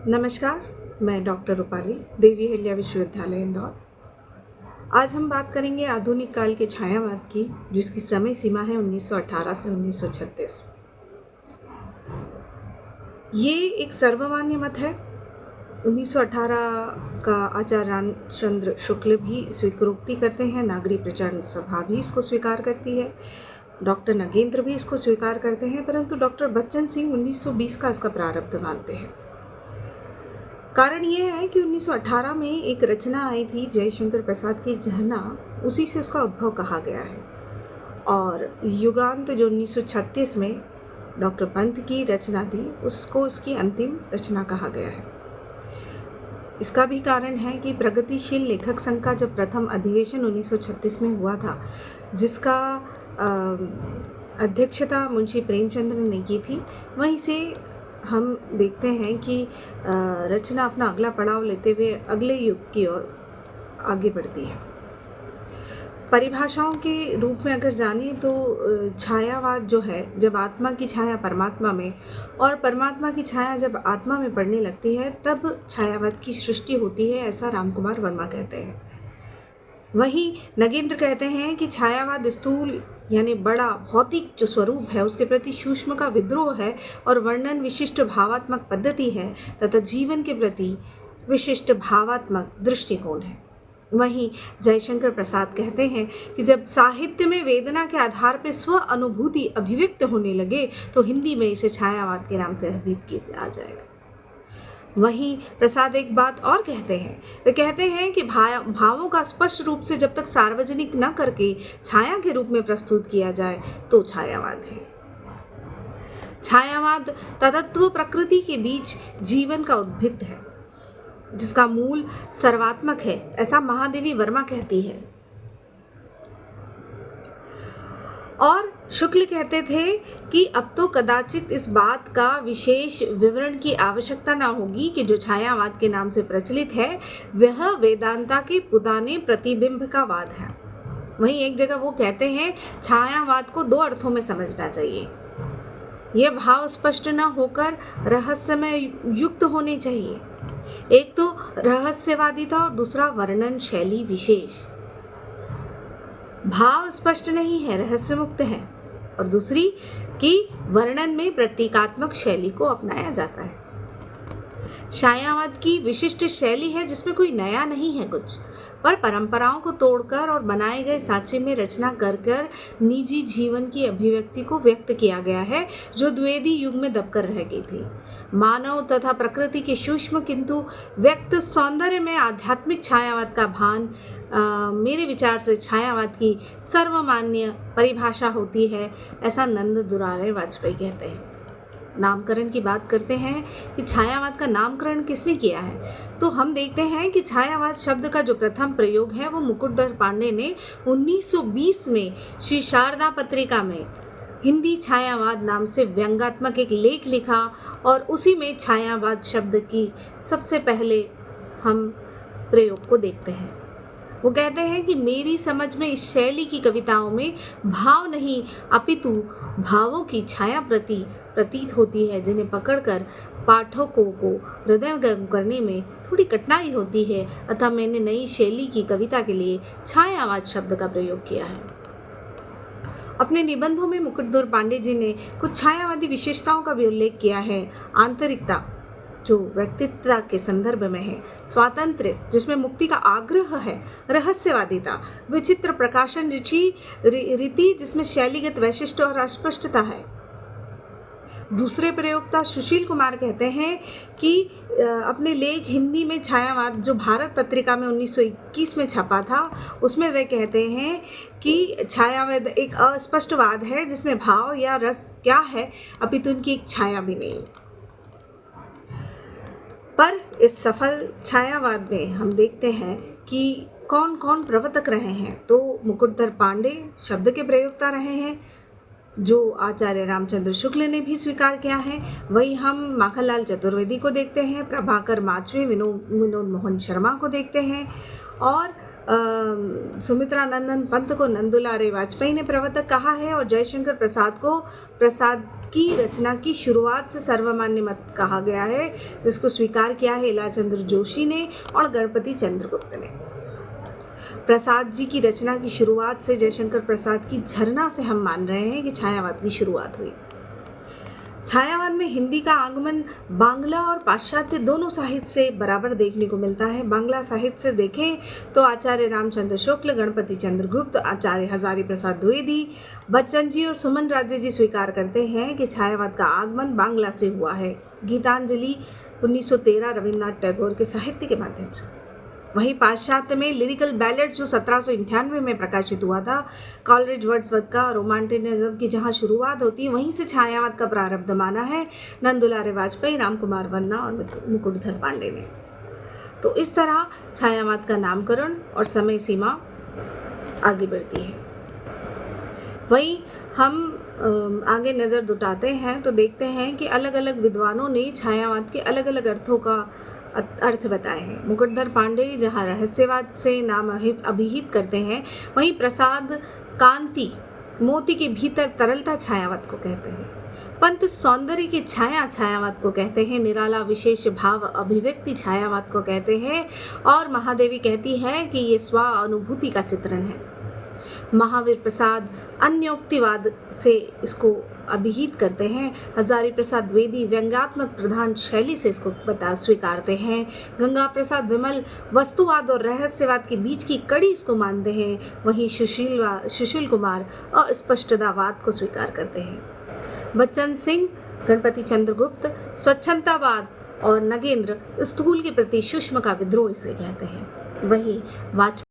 नमस्कार, मैं डॉक्टर रूपाली, देवी अहिल्या विश्वविद्यालय इंदौर। आज हम बात करेंगे आधुनिक काल के छायावाद की, जिसकी समय सीमा है 1918 से 1936। ये एक सर्वमान्य मत है। 1918 का आचार्य रामचंद्र शुक्ल भी स्वीकृति करते हैं, नागरी प्रचार सभा भी इसको स्वीकार करती है, डॉक्टर नगेंद्र भी इसको स्वीकार करते हैं, परंतु डॉक्टर बच्चन सिंह 1920 का इसका प्रारब्ध मानते हैं। कारण ये है कि 1918 में एक रचना आई थी जयशंकर प्रसाद की झरना, उसी से उसका उद्भव कहा गया है। और युगांत जो 1936 में डॉक्टर पंत की रचना थी, उसको उसकी अंतिम रचना कहा गया है। इसका भी कारण है कि प्रगतिशील लेखक संघ का जब प्रथम अधिवेशन 1936 में हुआ था, जिसका अध्यक्षता मुंशी प्रेमचंद्र ने की थी, वहीं से हम देखते हैं कि रचना अपना अगला पड़ाव लेते हुए अगले युग की ओर आगे बढ़ती है। परिभाषाओं के रूप में अगर जाने तो छायावाद जो है, जब आत्मा की छाया परमात्मा में और परमात्मा की छाया जब आत्मा में पड़ने लगती है, तब छायावाद की सृष्टि होती है, ऐसा रामकुमार वर्मा कहते हैं। वहीं नगेंद्र कहते हैं कि छायावाद स्थूल यानी बड़ा भौतिक जो स्वरूप है, उसके प्रति सूक्ष्म का विद्रोह है और वर्णन विशिष्ट भावात्मक पद्धति है तथा जीवन के प्रति विशिष्ट भावात्मक दृष्टिकोण है। वहीं जयशंकर प्रसाद कहते हैं कि जब साहित्य में वेदना के आधार पर स्व अनुभूति अभिव्यक्त होने लगे, तो हिंदी में इसे छायावाद के नाम से अभिहित किया जाएगा। वहीं प्रसाद एक बात और कहते हैं, वे कहते हैं कि भावों का स्पष्ट रूप से जब तक सार्वजनिक न करके छाया के रूप में प्रस्तुत किया जाए तो छायावाद है। छायावाद तत्व प्रकृति के बीच जीवन का उद्भिद है, जिसका मूल सर्वात्मक है, ऐसा महादेवी वर्मा कहती है। और शुक्ल कहते थे कि अब तो कदाचित इस बात का विशेष विवरण की आवश्यकता न होगी कि जो छायावाद के नाम से प्रचलित है, वह वेदांता के पुराने प्रतिबिंब का वाद है। वहीं एक जगह वो कहते हैं, छायावाद को दो अर्थों में समझना चाहिए। यह भाव स्पष्ट न होकर रहस्यमय युक्त होने चाहिए। एक तो रहस्यवादिता और दूसरा वर्णन शैली विशेष। भाव स्पष्ट नहीं है, रहस्य मुक्त है, और दूसरी कि वर्णन में प्रतीकात्मक शैली को अपनाया जाता है। छायावाद की विशिष्ट शैली है जिसमें कोई नया नहीं है कुछ, पर परंपराओं को तोड़कर और बनाए गए साँचे में रचना कर निजी जीवन की अभिव्यक्ति को व्यक्त किया गया है, जो द्विवेदी युग में दबकर रह गई थी। मानव तथा प्रकृति के सूक्ष्म किंतु व्यक्त सौंदर्य में आध्यात्मिक छायावाद का भान मेरे विचार से छायावाद की सर्वमान्य परिभाषा होती है, ऐसा नंद दुलारे वाजपेयी कहते हैं। नामकरण की बात करते हैं कि छायावाद का नामकरण किसने किया है, तो हम देखते हैं कि छायावाद शब्द का जो प्रथम प्रयोग है, वो मुकुटधर पांडे ने 1920 में श्री शारदा पत्रिका में हिंदी छायावाद नाम से व्यंग्यात्मक एक लेख लिखा, और उसी में छायावाद शब्द की सबसे पहले हम प्रयोग को देखते हैं। वो कहते हैं कि मेरी समझ में इस शैली की कविताओं में भाव नहीं अपितु भावों की छाया प्रतीत होती है, जिन्हें पकड़कर पाठकों को हृदयंगम करने में थोड़ी कठिनाई होती है। अतः मैंने नई शैली की कविता के लिए छायावाद शब्द का प्रयोग किया है। अपने निबंधों में मुकुटधर पांडे जी ने कुछ छायावादी विशेषताओं का भी उल्लेख किया है। आंतरिकता जो व्यक्तित्व के संदर्भ में है, स्वातंत्र्य जिसमें मुक्ति का आग्रह है, रहस्यवादिता, विचित्र प्रकाशन रीति जिसमें शैलीगत वैशिष्ट्य और अस्पष्टता है। दूसरे प्रयोक्ता सुशील कुमार कहते हैं कि अपने लेख हिंदी में छायावाद जो भारत पत्रिका में 1921 में छपा था, उसमें वे कहते हैं कि छायावाद एक अस्पष्टवाद है जिसमें भाव या रस क्या है अपितु उनकी एक छाया भी नहीं। पर इस सफल छायावाद में हम देखते हैं कि कौन कौन प्रवर्तक रहे हैं, तो मुकुटधर पांडे शब्द के प्रयोक्ता रहे हैं, जो आचार्य रामचंद्र शुक्ल ने भी स्वीकार किया है। वही हम माखनलाल चतुर्वेदी को देखते हैं, प्रभाकर माचवे, विनोद मोहन शर्मा को देखते हैं, और सुमित्रा नंदन पंत को नंदुलारे वाजपेयी ने प्रवर्तक कहा है, और जयशंकर प्रसाद को प्रसाद की रचना की शुरुआत से सर्वमान्य मत कहा गया है, जिसको स्वीकार किया है इलाचंद्र जोशी ने और गणपति चंद्रगुप्त ने। प्रसाद जी की रचना की शुरुआत से जयशंकर प्रसाद की झरना से हम मान रहे हैं कि छायावाद की शुरुआत हुई। छायावाद में हिंदी का आगमन बांग्ला और पाश्चात्य दोनों साहित्य से बराबर देखने को मिलता है। बांग्ला साहित्य से देखें तो आचार्य रामचंद्र शुक्ल, गणपति चंद्रगुप्त, आचार्य हजारी प्रसाद द्विवेदी, बच्चन जी और सुमन राज्य जी स्वीकार करते हैं कि छायावाद का आगमन बांग्ला से हुआ है। गीतांजलि 1913 रविन्द्रनाथ टैगोर के साहित्य के माध्यम से। वहीं पाश्चात्य में लिरिकल बैलेड जो 1798 में प्रकाशित हुआ था, कॉलरिज वर्ड्सवर्थ का रोमांटिनिज्म की जहां शुरुआत होती है, वहीं से छायावाद का प्रारब्ध माना है नंदुलारे वाजपेयी, रामकुमार वन्ना और मुकुटधर पांडे ने। तो इस तरह छायावाद का नामकरण और समय सीमा आगे बढ़ती है। वहीं हम आगे नज़र दुटाते हैं तो देखते हैं कि अलग अलग विद्वानों ने छायावाद के अलग अलग अर्थों का अर्थ बताए हैं। मुकुटधर पांडे जहाँ रहस्यवाद से नाम अभिहित करते हैं, वहीं प्रसाद कांति मोती के भीतर तरलता छायावाद को कहते हैं। पंत सौंदर्य की छाया छायावाद को कहते हैं। निराला विशेष भाव अभिव्यक्ति छायावाद को कहते हैं। और महादेवी कहती है कि ये स्व अनुभूति का चित्रण है। महावीर प्रसाद अन्योक्तिवाद से इसको अभिहित करते हैं। हजारी प्रसाद द्विवेदी व्यंग्यात्मक प्रधान शैली से इसको स्वीकारते हैं। गंगा प्रसाद विमल वस्तुवाद और रहस्यवाद के बीच की कड़ी इसको मानते हैं। वहीं सुशील कुमार अस्पष्टतावाद को स्वीकार करते हैं। बच्चन सिंह, गणपति चंद्रगुप्त स्वच्छंदतावाद और नगेंद्र स्थूल के प्रति सूक्ष्म का विद्रोह इसे कहते हैं। वहीं वाजपेयी